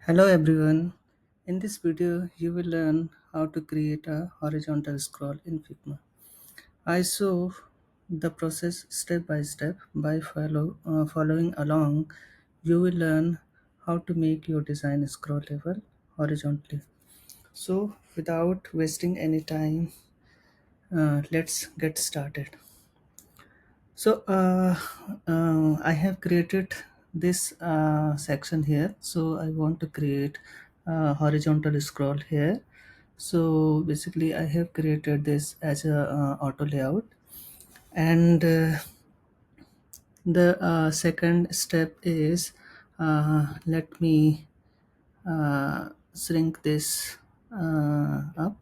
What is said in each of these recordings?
Hello everyone. In this video, you will learn how to create a horizontal scroll in Figma. I show the process step by step. By following along, you will learn how to make your design scrollable horizontally. So, without wasting any time, let's get started. So I have created this section here. So I want to create a horizontal scroll here. So basically, I have created this as a auto layout, and the second step is let me shrink this up,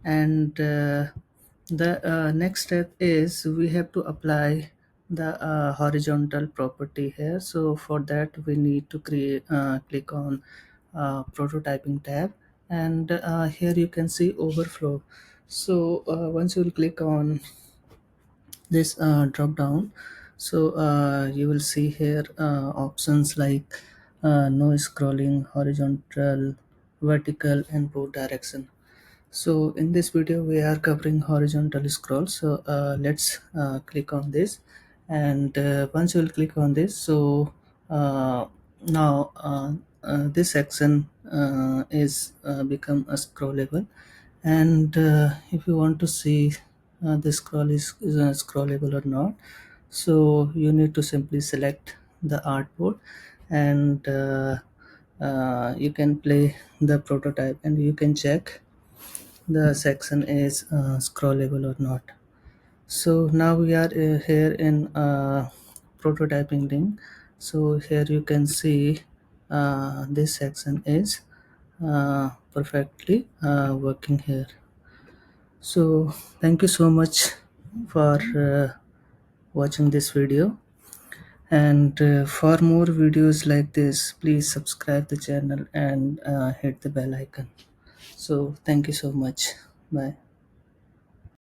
and the next step is we have to apply the horizontal property here. So for that we need to create click on prototyping tab, and here you can see overflow. So once you will click on this drop down, so you will see here options like no scrolling, horizontal, vertical, and both direction. So in this video we are covering horizontal scroll. So let's click on this, and once you will click on this, so now this section is become a scrollable. And if you want to see the scroll is scrollable or not, so you need to simply select the artboard, and you can play the prototype and you can check the section is scrollable or not. So now we are here in prototyping link. So here you can see this section is perfectly working here. So thank you so much for watching this video, and for more videos like this, please subscribe the channel and hit the bell icon. So thank you so much. Bye.